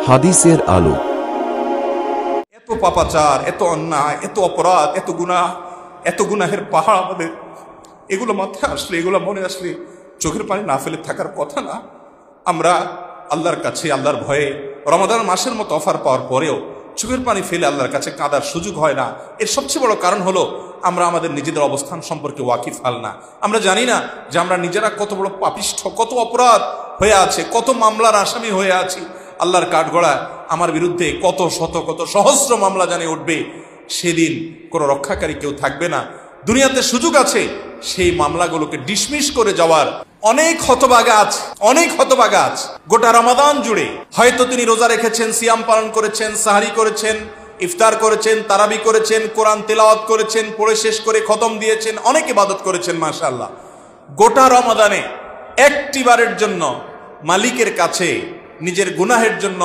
হাদিসের আলো। এত পাপাচার, এত অন্যায়, এত অপরাধ, এত গুনাহের পাহাড় আমাদের, এগুলো মাথায় আসলে, এগুলো মনে আসলে চোখের পানি না ফেলে থাকার কথা না। আমরা আল্লাহর কাছে, আল্লাহর ভয়ে রমাদান মাসের মতো অফার পাওয়ার পরেও চোখের পানি ফেলে আল্লাহর কাছে কাঁদার সুযোগ হয় না। এর সবচেয়ে বড় কারণ হলো আমরা আমাদের নিজেদের অবস্থান সম্পর্কে ওয়াকিফ হাল না। আমরা জানি না যে আমরা নিজেরা কত বড় পাপিষ্ঠ, কত অপরাধ হয়ে আছে, কত মামলার আসামি হয়ে আছি। আল্লাহর কাঠগড়া আমার বিরুদ্ধে কত শত, কত সহস্র মামলা জানে উঠবে। সেদিন কোনো রক্ষাকারী কেউ থাকবে না। দুনিয়াতে সুযোগ আছে সেই মামলাগুলোকে ডিসমিস করে যাওয়ার। অনেক হতভাগা আছে, অনেক হতভাগা আছে গোটা রমাদান জুড়ে। হয়তো তিনি রোজা রেখেছেন, সিয়াম পালন করেছেন, সাহারি করেছেন, ইফতার করেছেন, তারাবি করেছেন, কোরআন তেলাওয়াত করেছেন, পড়ে শেষ করে খতম দিয়েছেন, অনেক ইবাদত করেছেন মাশাআল্লাহ। গোটা রমাদানে একটি বারের জন্য মালিকের কাছে নিজের গুনাহের জন্য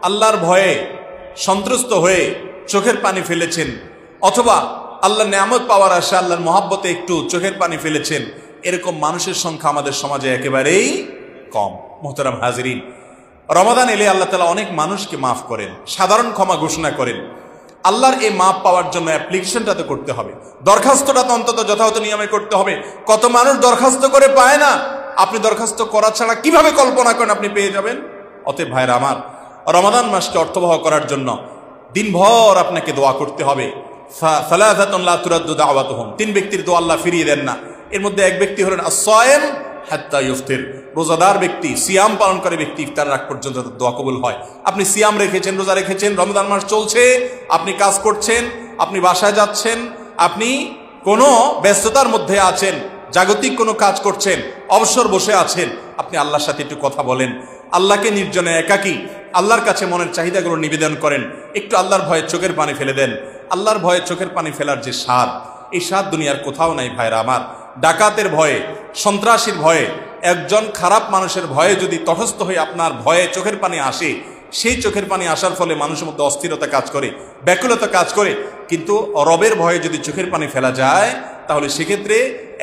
আল্লাহর ভয়ে সন্ত্রস্ত হয়ে চোখের পানি ফেলেছেন, অথবা আল্লাহর নেয়ামত পাওয়ার আশা, আল্লাহর মহাব্বতে একটু চোখের পানি ফেলেছেন, এরকম মানুষের সংখ্যা আমাদের সমাজে একেবারেই কম। মোহতারাম হাজিরিন, রমাদান এলে আল্লাহ তাআলা অনেক মানুষকে মাফ করেন, সাধারণ ক্ষমা ঘোষণা করেন। আল্লাহর এই মাফ পাওয়ার জন্য অ্যাপ্লিকেশনটা তো করতে হবে, দরখাস্তটা তো অন্তত যথাযথ নিয়মে করতে হবে। কত মানুষ দরখাস্ত করে পায় না। আপনি দরখাস্ত করা ছাড়া কিভাবে কল্পনা করেন আপনি পেয়ে যাবেন? অতএব ভাইরা আমার, রমাদান মাসকে অর্থবহ করার জন্য দিনভর আপনাকে দোয়া করতে হবে। সালাসাতুন লা তুরাদ্দু দাওয়াতুহুম, তিন ব্যক্তির দোয়া আল্লাহ ফিরিয়ে দেন না। এর মধ্যে এক ব্যক্তি হলেন আস-সায়েম হাত্তা ইফতির, রোজাদার ব্যক্তি, সিয়াম পালন করে ব্যক্তি ইফতার রাগ পর্যন্ত তার দোয়া কবুল হয়। আপনি সিয়াম রেখেছেন, রোজা রেখেছেন, রমজান মাস চলছে, আপনি কাজ করছেন, আপনি বাসায় যাচ্ছেন, আপনি কোনো ব্যস্ততার মধ্যে আছেন, জাগতিক কোনো কাজ করছেন, অবসর বসে আছেন, আপনি আল্লাহর সাথে একটু কথা বলেন, আল্লাহকে নির্জনে একাকী আল্লাহর কাছে মনের চাহিদাগুলো নিবেদন করেন, একটু আল্লাহর ভয়ে চোখের পানি ফেলে দেন। আল্লাহর ভয়ে চোখের পানি ফেলার যে স্বাদ, এই স্বাদ দুনিয়ার কোথাও নাই ভাইরা আমার। ডাকাতের ভয়ে, সন্ত্রাসীর ভয়ে, একজন খারাপ মানুষের ভয়ে যদি তটস্থ হয়ে আপনার ভয়ে চোখের পানি আসে, সেই চোখের পানি আসার ফলে মানুষের মধ্যে অস্থিরতা কাজ করে, ব্যাকুলতা কাজ করে। কিন্তু রবের ভয়ে যদি চোখের পানি ফেলা যায়, তাহলে সেক্ষেত্রে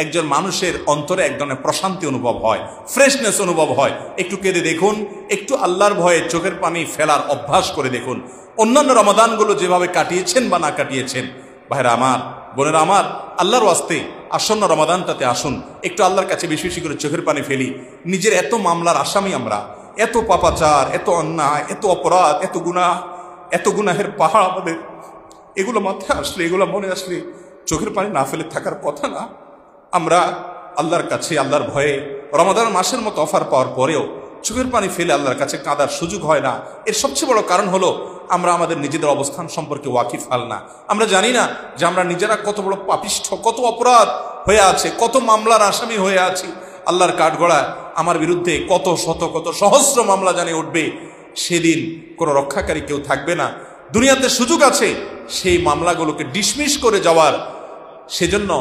একজন মানুষের অন্তরে এক ধরনের প্রশান্তি অনুভব হয়, ফ্রেশনেস অনুভব হয়। একটু কেঁদে দেখুন, একটু আল্লাহর ভয়ে চোখের পানি ফেলার অভ্যাস করে দেখুন। অন্যান্য রমাদানগুলো যেভাবে কাটিয়েছেন বা না কাটিয়েছেন, ভাইরা আমার, বোনেরা আমার, আল্লাহর ওয়াস্তে আসন্ন রমাদানটাতে আসুন, একটু আল্লাহর কাছে বেশি বেশি করে চোখের পানি ফেলি। নিজের এত মামলার আসামি আমরা, এত পাপাচার, এত অন্যায়, এত অপরাধ, এত গুনাহের পাহাড় আমাদের, এগুলো মাথায় আসলে, এগুলো মনে আসলে চোখের পানি না ফেলে থাকার কথা না। আমরা আল্লাহর কাছে, আল্লাহর ভয়ে রমাদান মাসের মতো অফার পাওয়ার পরেও চোখের পানি ফেলে আল্লাহর কাছে কাঁদার সুযোগ হয় না। এর সবচেয়ে বড় কারণ হলো আমরা আমাদের নিজেদের অবস্থান সম্পর্কে ওয়াকিফ হাল না। আমরা জানি না যে আমরা নিজেরা কত বড় পাপিষ্ঠ, কত অপরাধ হয়ে আছে, কত মামলার আসামি হয়ে আছি। আল্লাহর কাঠগড়া আমার বিরুদ্ধে কত শত, কত সহস্র মামলা জানে উঠবে। সেদিন কোনো রক্ষাকারী কেউ থাকবে না। দুনিয়াতে সুযোগ আছে সেই মামলাগুলোকে ডিসমিস করে যাওয়ার। সেজন্য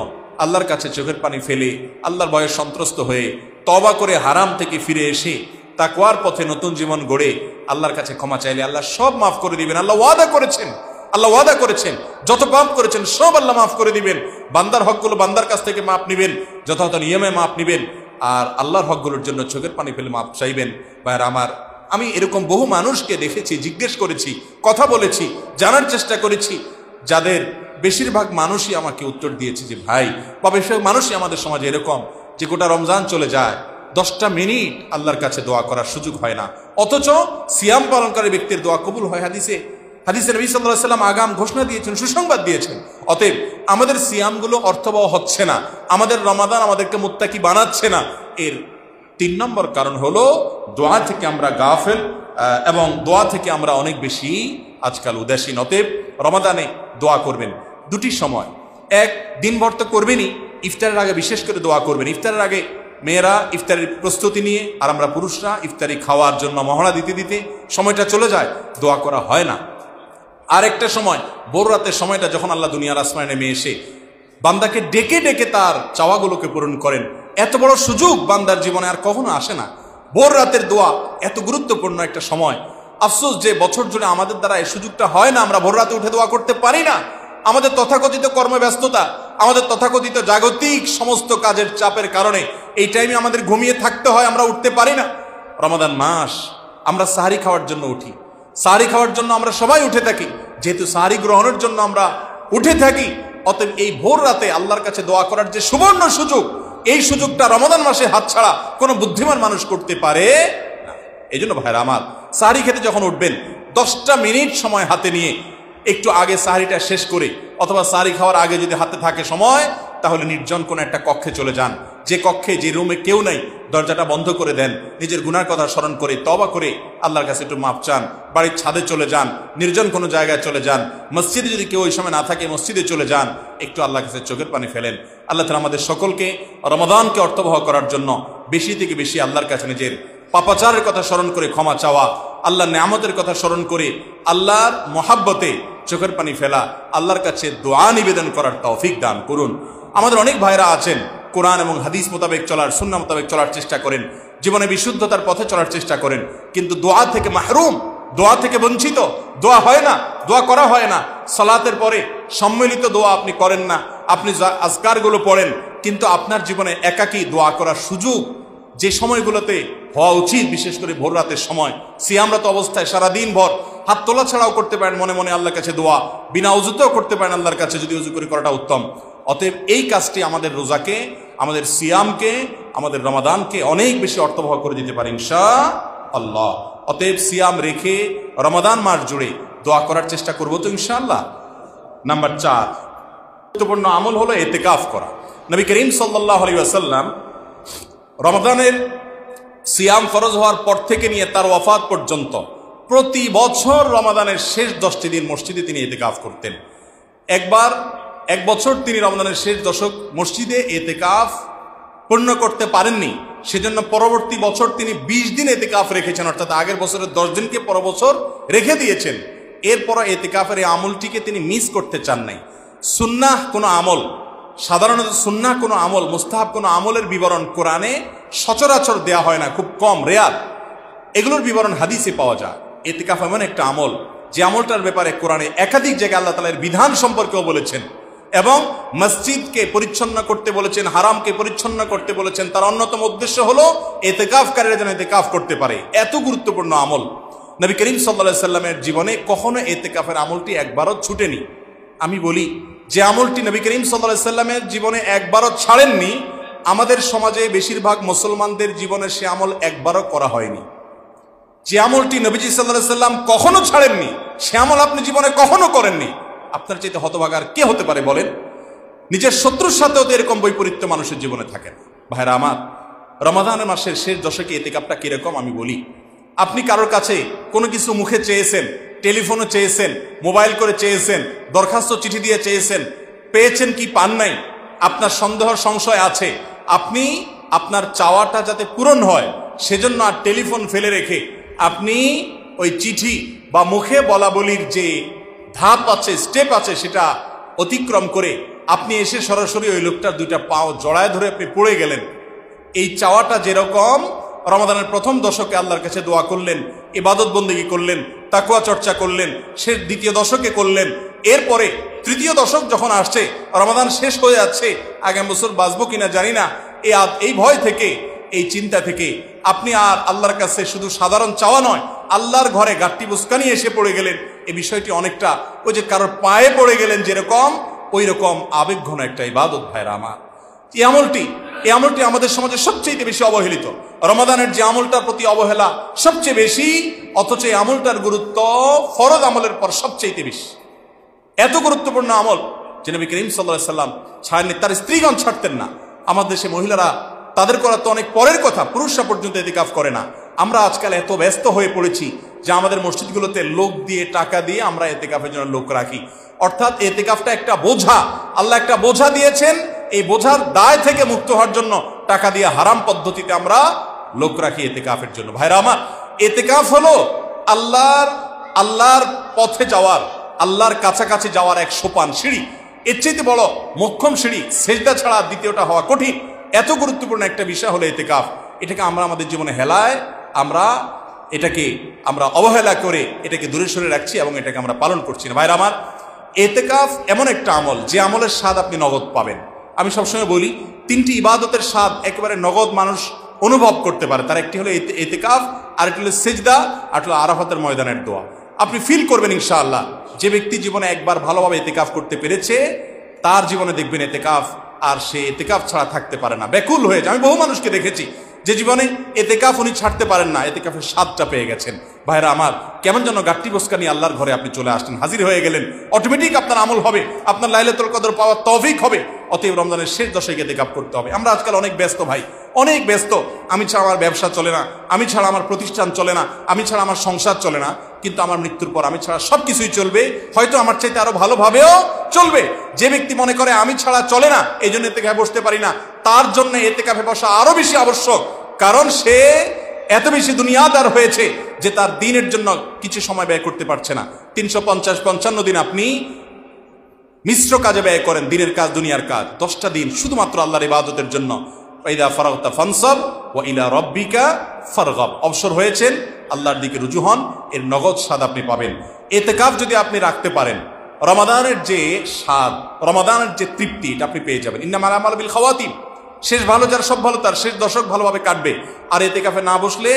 আল্লাহর কাছে চোখের পানি ফেলে, আল্লাহর ভয়ে সন্ত্রস্ত হয়ে, তওবা করে হারাম থেকে ফিরে এসে তাকওয়ার পথে নতুন জীবন গড়ে আল্লাহর কাছে ক্ষমা চাইলে আল্লাহ সব মাফ করে দিবেন। আল্লাহ ওয়াদা করেছেন, আল্লাহ ওয়াদা করেছেন, যত পাপ করেছেন সব আল্লাহ মাফ করে দিবেন। বান্দার হকগুলো বান্দার কাছ থেকে মাপ নিবেন, যথাযথ নিয়মে মাপ নিবেন, আর আল্লাহর হকগুলোর জন্য চোখের পানি ফেলে মাপ চাইবেন। ভাইরা আমার, আমি এরকম বহু মানুষকে দেখেছি, জিজ্ঞেস করেছি, কথা বলেছি, জানার চেষ্টা করেছি, যাদের বেশিরভাগ মানুষই আমাকে উত্তর দিয়েছে যে ভাই, বা বেশিরভাগ মানুষই আমাদের সমাজে এরকম যে গোটা রমজান চলে যায়, 10টা মিনিট আল্লাহর কাছে দোয়া করার সুযোগ হয় না, অথচ সিয়াম পালনকারী ব্যক্তির দোয়া কবুল হয়। হাদিসে নবী সাল্লাল্লাহু আলাইহি ওয়াসাল্লাম আগাম ঘোষণা দিয়েছেন, সুসংবাদ দিয়েছেন। অতএব আমাদের সিয়ামগুলো অর্থবহ হচ্ছে না, আমাদের রমাদান আমাদেরকে মুত্তাকি বানাচ্ছে না। এর 3 নম্বর কারণ হলো দোয়া থেকে আমরা গাফেল, এবং দোয়া থেকে আমরা অনেক বেশি আজকাল উদাসীন। অতএব রমাদানে দোয়া করবেন দুটি সময়, এক দিনভর তো করবেনই, ইফতারের আগে বিশেষ করে দোয়া করবেন। ইফতারের আগে মেয়েরা ইফতারের প্রস্তুতি নিয়ে, আর আমরা পুরুষরা ইফতারি খাওয়ার জন্য মহড়া দিতে দিতে সময়টা চলে যায়, দোয়া করা হয় না। আর একটা সময় ভোর রাতের সময়টা, যখন আল্লাহ দুনিয়ার আসমানে নেমে এসে বান্দাকে ডেকে ডেকে তার চাওয়াগুলোকে পূরণ করেন, এত বড় সুযোগ বান্দার জীবনে আর কখনো আসে না। ভোর রাতের দোয়া এত গুরুত্বপূর্ণ একটা সময়। আফসোস যে বছর জুড়ে আমাদের দ্বারা এই সুযোগটা হয় না, আমরা ভোর রাতে উঠে দোয়া করতে পারি না। আমাদের তথাকথিত কর্মব্যস্ততা, আমাদের তথাকথিত জাগতিক সমস্ত কাজের চাপের কারণে এই টাইমে আমাদের ঘুমিয়ে থাকতে হয়, আমরা উঠতে পারি না। রমাদান মাস আমরা সাহারি খাওয়ার জন্য উঠি, সাহারি খাওয়ার জন্য আমরা সবাই উঠে থাকি, যেহেতু সাহারি গ্রহণের জন্য আমরা উঠে থাকি, অতএব এই ভোর রাতে আল্লাহর কাছে দোয়া করার যে সুবর্ণ সুযোগ, এই সুযোগটা রমাদান মাসে হাতছাড়া কোনো বুদ্ধিমান মানুষ করতে পারে না। এই জন্য ভাইরা আমার, সাহারি খেতে যখন উঠবেন 10টা মিনিট সময় হাতে নিয়ে একটু আগে সাহারিটা শেষ করে, অথবা সাহারি খাওয়ার আগে যদি হাতে থাকে সময়, তাহলে নির্জন কোনো একটা কক্ষে চলে যান। যে কক্ষে, যে রুমে কেউ নাই, দরজাটা বন্ধ করে দেন, নিজের গুনার কথা স্মরণ করে তওবা করে আল্লাহর কাছে একটু মাপ চান। বাড়ির ছাদে চলে যান, নির্জন কোনো জায়গায় চলে যান, মসজিদে যদি কেউ ওই সময় না থাকে মসজিদে চলে যান, একটু আল্লাহর কাছে চোখের পানি ফেলেন। আল্লাহ তাআলা আমাদের সকলকে রমাদানকে অর্থবহ করার জন্য বেশি থেকে বেশি আল্লাহর কাছে নিজের পাপাচারের কথা স্মরণ করে ক্ষমা চাওয়া, আল্লাহর নেয়ামতের কথা স্মরণ করে আল্লাহর মহাব্বতে চোখের পানি ফেলা, আল্লাহর কাছে দোয়া নিবেদন করার তৌফিক দান করুন। আমাদের অনেক ভাইরা আছেন, কোরআন এবং হাদিস মোতাবেক চলার, সুন্নাহ মোতাবেক চলার চেষ্টা করেন, জীবনে বিশুদ্ধতার পথে চলার চেষ্টা করেন, কিন্তু দোয়া থেকে মাহরুম, দোয়া থেকে বঞ্চিত, দোয়া হয় না, দোয়া করা হয় না। সালাতের পরে সম্মিলিত দোয়া আপনি করেন না, আপনি আজকারগুলো পড়েন, কিন্তু আপনার জীবনে একাকী দোয়া করার সুযোগ যে সময়গুলোতে হওয়া উচিত, বিশেষ করে ভোর রাতের সময়, সিয়ামরত অবস্থায় সারাদিন ভর হাত তোলা ছাড়াও করতে পারেন মনে মনে আল্লাহর কাছে দোয়া, বিনা উজুতেও করতে পারেন আল্লাহর কাছে, যদি উজু করে করাটা উত্তম। অতএব এই কাজটি আমাদের রোজাকে, আমাদের সিয়ামকে, আমাদের রমাদানকে অনেক বেশি অর্থবহ করে দিতে পারে ইনশাআল্লাহ। অতএব সিয়াম রেখে রমাদান মাস জুড়ে দোয়া করার চেষ্টা করবো তো ইনশাআল্লাহ। নাম্বার 4 গুরুত্বপূর্ণ আমল হলো ইতিকাফ করা। নবী করিম সাল্লাল্লাহু আলাইহি ওয়াসাল্লাম রমাদানের সিয়াম ফরজ হওয়ার পর থেকে নিয়ে তার ওয়াফাত পর্যন্ত প্রতি বছর রমাদানের শেষ 10টি দিন মসজিদে তিনি ইতিকাফ করতেন। এক বছর তিনি রমাদানের শেষ দশক মসজিদে ইতিকাফ পূর্ণ করতে পারেননি, সেজন্য পরবর্তী বছর তিনি 20 দিন ইতিকাফ রেখেছেন, অর্থাৎ আগের বছরের 10 দিনকে পর বছর রেখে দিয়েছেন। এরপর ইতিকাফের এই আমলটিকে তিনি মিস করতে চান নাই। সুন্নাহ কোনো আমল, সাধারণত সুন্নাহ কোনো আমল, মুস্তাহাব কোনো আমলের বিবরণ কোরআনে সচরাচর দেয়া হয় না, খুব কম, রেয়ার। এগুলোর বিবরণ হাদিসে পাওয়া যায়। ইতিকাফ এমন একটা আমল যে আমলটার ব্যাপারে কোরআনে একাধিক জায়গায় আল্লাহ তাআলার বিধান সম্পর্কেও বলেছেন, এবং মসজিদকে পরিচ্ছন্ন করতে বলেছেন, হারামকে পরিচ্ছন্ন করতে বলেছেন। তার অন্যতম উদ্দেশ্য হলো ইতিকাফকারীরা যেন ইতিকাফ করতে পারে। এত গুরুত্বপূর্ণ আমল নবী করিম সাল্লাল্লাহু আলাইহি সাল্লামের জীবনে কখনো ইতিকাফের আমলটি একবারও ছুটেনি। আমি বলি, যে আমলটি নবী করিম সাল্লাল্লাহু আলাইহি সাল্লামের জীবনে একবারও ছাড়েননি, আমাদের সমাজে বেশিরভাগ মুসলমানদের জীবনে সে আমল একবারও করা হয়নি। যে আমলটি নবীজি সাল্লাল্লাহু আলাইহি সাল্লাম কখনো ছাড়েননি, সে আমল আপনি জীবনে কখনো করেননি, আপনার চাইতে হতভাগার কে হতে পারে বলেন? নিজের শত্রুর সাথেও তো এরকম বৈপরীত্য মানুষের জীবনে থাকে। ভাইরা আমার, রমাদানের মাসের শেষ দশকে ইতিকাফটা কিরকম আমি বলি। আপনি কারোর কাছে কোনো কিছু মুখে চেয়েছেন, টেলিফোনে চেয়েছেন, মোবাইল করে চেয়েছেন, দরখাস্ত চিঠি দিয়ে চেয়েছেন, পেয়েছেন কি পান নাই, আপনার সন্দেহ সংশয় আছে, আপনি আপনার চাওয়াটা যাতে পূরণ হয় সেজন্য আর টেলিফোন ফেলে রেখে আপনি ওই চিঠি বা মুখে বলা বলির যে ধাপ আছে, স্টেপ আছে, সেটা অতিক্রম করে আপনি এসে সরাসরি ওই লোকটার 2টা পাও জড়ায় ধরে আপনি পড়ে গেলেন। এই চাওয়াটা যেরকম রমাদানের প্রথম দশকে আল্লাহর কাছে দোয়া করলেন, ইবাদত বন্দেগী করলেন, তাকওয়া চর্চা করলেন, সে দ্বিতীয় দশকে করলেন, এরপরে তৃতীয় দশক যখন আসছে, রমাদান শেষ হয়ে যাচ্ছে, আগামী বছর বাঁচবো কিনা জানি না, এই ভয় থেকে, এই চিন্তা থেকে আপনি আর আল্লাহর কাছে শুধু সাধারণ চাওয়া নয়, আল্লাহর ঘরে গাট্টি বুসকানি এসে পড়ে গেলেন। এই বিষয়টি অনেকটা ওই যে কারোর পায়ে পড়ে গেলেন যেরকম, ওই রকম আবেগঘন একটা ইবাদত। ভাইরা আমার, এই আমলটি আমাদের সমাজে সবচেয়ে বেশি অবহেলিত। রমাদানের যে আমলটার প্রতি অবহেলা সবচেয়ে বেশি, অথচ এই আমলটার গুরুত্ব ফরজ আমলের পর সবচেয়ে বেশি। এত গুরুত্বপূর্ণ আমল যে নবী করিম সাল্লাল্লাহু আলাইহি সাল্লাম ছাড়েননি, তার স্ত্রীগণ ছাড়তেন না। আমাদের দেশে মহিলারা, তাদের করা তো অনেক পরের কথা, পুরুষরা পর্যন্ত ইতিকাফ করে না। আমরা আজকাল এত ব্যস্ত হয়ে পড়েছি যে আমাদের মসজিদগুলোতে লোক দিয়ে, টাকা দিয়ে আমরা ইতিকাফের জন্য লোক রাখি। অর্থাৎ ইতিকাফটা একটা বোঝা, আল্লাহ একটা বোঝা দিয়েছেন, এই বোঝার দায় থেকে মুক্ত হওয়ার জন্য টাকা দিয়ে হারাম পদ্ধতিতে আমরা লোক রাখি ইতিকাফের জন্য। ভাইরা আমার, ইতিকাফ হলো আল্লাহর পথে যাওয়ার, আল্লাহর কাছাকাছি যাওয়ার এক সোপান, সিঁড়ি। এর চাইতে বড় মোক্ষম সিঁড়ি সেজদা ছাড়া দ্বিতীয়টা হওয়া কঠিন। এত গুরুত্বপূর্ণ একটা বিষয় হলো ইতিকাফ। এটাকে আমরা আমাদের জীবনে হেলায়, এটাকে আমরা অবহেলা করে এটাকে দূরে সরে রাখছি এবং এটাকে আমরা পালন করছি না। ভাইরা আমার, ইতিকাফ এমন একটা আমল যে আমলের স্বাদ আপনি নগদ পাবেন। আমি সবসময় বলি, 3টি ইবাদতের স্বাদ একেবারে নগদ মানুষ অনুভব করতে পারে। তার একটি হলো ইতিকাফ, আরেকটি হলো সিজদা, আর হলো আরাফাতের ময়দানের দোয়া। আপনি ফিল করবেন ইনশাআল্লাহ। যে ব্যক্তি জীবনে একবার ভালোভাবে ইতিকাফ করতে পেরেছে, তার জীবনে দেখবেন ইতিকাফ আর সে ইতিকাফ ছাড়া থাকতে পারে না, ব্যাকুল হয়ে যায়। আমি বহু মানুষকে দেখেছি যে জীবনে ইতিকাফ উনি ছাড়তে পারেন না, ইতিকাফের স্বাদটা পেয়ে গেছেন। ভাইরা আমার, কেমন যেন গাট্টি বসকা নিয়ে আল্লাহর ঘরে আপনি চলে আসলেন, হাজির হয়ে গেলেন, অটোমেটিক আপনার আমল হবে, আপনার লাইলাতুল কদর পাওয়ার তৌফিক হবে। অতএব রমজানের শেষ দশায় ইতিকাফ করতে হবে। আমরা আজকাল অনেক ব্যস্ত ভাই, অনেক ব্যস্ত। আমি ছাড়া আমার ব্যবসা চলে না, আমি ছাড়া আমার প্রতিষ্ঠান চলে না, আমি ছাড়া আমার সংসার চলে না, কিন্তু আমার মৃত্যুর পর আমি ছাড়া সবকিছুই চলবে, হয়তো আমার চাইতে আরো ভালোভাবেও চলবে। যে ব্যক্তি মনে করে আমি ছাড়া চলে না, এই জন্য ইতিকাফে বসতে পারি না, তার জন্য ইতিকাফে বসা আরো বেশি আবশ্যক। কারণ সে এত বেশি দুনিয়াদার হয়েছে যে তার দিনের জন্য কিছু সময় ব্যয় করতে পারছে না। 350-55 দিন আপনি মিশ্র কাজে ব্যয় করেন, দিনের কাজ দুনিয়ার কাজ। 10টা দিন শুধুমাত্র আল্লাহর ইবাদতের জন্য। ফাইদা ফারাগতা ফানসাব ওয়া ইলা রাব্বিকা ফারগাব। অবসর হয়েছেন, আল্লাহর দিকে রুজু হন, এর নগদ স্বাদ আপনি পাবেন। ইতিকাফ যদি আপনি রাখতে পারেন, রমাদানের যে স্বাদ, রমাদানের যে তৃপ্তি, এটা আপনি পেয়ে যাবেন। ইন্নামাল আমালু বিল খাওয়াতিম। শেষ ভালো যার সব ভালো তার, শেষ দশক ভালোভাবে কাটবে। আর ইতিকাফে না বসলে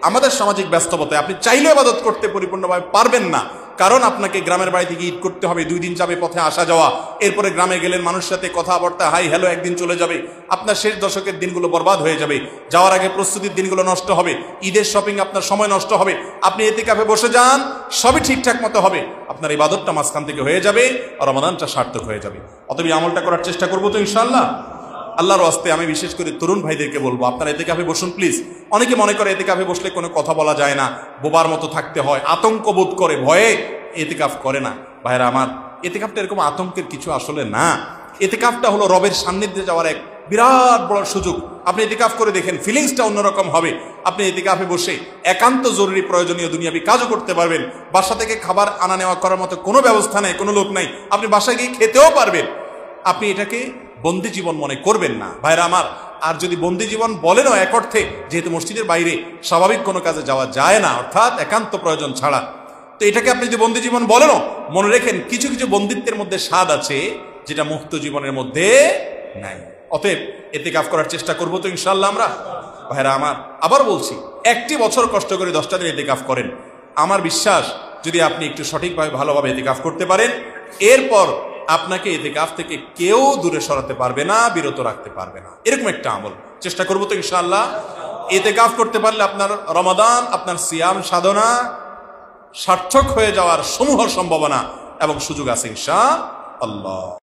আমাদের সামাজিক ব্যস্ততায় আপনি চাইলেও ইবাদত করতে পরিপূর্ণভাবে পারবেন না। কারণ আপনাকে গ্রামের বাড়ি থেকে ঈদ করতে হবে, 2 দিন যাবে পথে আসা যাওয়া, এরপরে গ্রামে গেলেন মানুষের সাথে কথাবার্তা, হাই হ্যালো, একদিন চলে যাবে। আপনার শেষ দশকের দিনগুলো বরবাদ হয়ে যাবে, যাওয়ার আগে প্রস্তুতির দিনগুলো নষ্ট হবে, ঈদের শপিং আপনার সময় নষ্ট হবে। আপনি ইতিকাফে বসে যান, সবই ঠিকঠাক মতো হবে, আপনার ইবাদতটা মাঝখান থেকে হয়ে যাবে, আর রমাদানটা সার্থক হয়ে যাবে। অতএব আমলটা করার চেষ্টা করবো তো ইনশাআল্লাহ। আল্লাহর ওয়াস্তে আমি বিশেষ করে তরুণ ভাইদেরকে বলবো, আপনারা ইতিকাফে বসুন প্লিজ। অনেকে মনে করে ইতিকাফে বসলে কোনো কথা বলা যায় না, বোবার মতো থাকতে হয়, আতঙ্ক বোধ করে, ভয়ে ইতিকাফ করে না। ভাইরা আমার, ইতিকাফটা এরকম আতঙ্কের কিছু আসলে না। ইতিকাফটা হলো রবের সান্নিধ্যে যাওয়ার এক বিরাট বড় সুযোগ। আপনি ইতিকাফ করে দেখেন, ফিলিংসটা অন্যরকম হবে। আপনি ইতিকাফে বসে একান্ত জরুরি প্রয়োজনীয় দুনিয়াবি কাজও করতে পারবেন। বাসা থেকে খাবার আনা নেওয়া করার মতো কোনো ব্যবস্থা নেই, কোনো লোক নাই, আপনি বাসায় গিয়ে খেতেও পারবেন। আপনি এটাকে বন্দি জীবন মনে করবেন না ভাইরা আমার। আর যদি বন্দি জীবন বলেনও এক অর্থে, যেহেতু মসজিদের বাইরে স্বাভাবিক কোনো কাজে যাওয়া যায় না, অর্থাৎ একান্ত প্রয়োজন ছাড়া, তো এটাকে আপনি যদি বন্দি জীবন বলেনও, মনে রেখেন কিছু কিছু বন্দিত্বের মধ্যে স্বাদ আছে যেটা মুক্ত জীবনের মধ্যে নাই। অতএব ইতিকাফ করার চেষ্টা করবো তো ইনশাআল্লাহ আমরা। ভাইরা আমার, আবার বলছি, 1টি বছর কষ্ট করে 10টা দিন ইতিকাফ করেন, আমার বিশ্বাস যদি আপনি একটু সঠিকভাবে ভালোভাবে ইতিকাফ করতে পারেন, এরপর আপনাকে ইতিকাফ থেকে কেউ দূরে সরাতে পারবে না, বিরত রাখতে পারবে না। এরকম একটা আমল চেষ্টা করবো তো ইনশাআল্লাহ। ইতিকাফ করতে পারলে আপনার রমাদান, আপনার সিয়াম সাধনা সার্থক হয়ে যাওয়ার সমূহ সম্ভাবনা এবং সুযোগ আছে ইনশাআল্লাহ।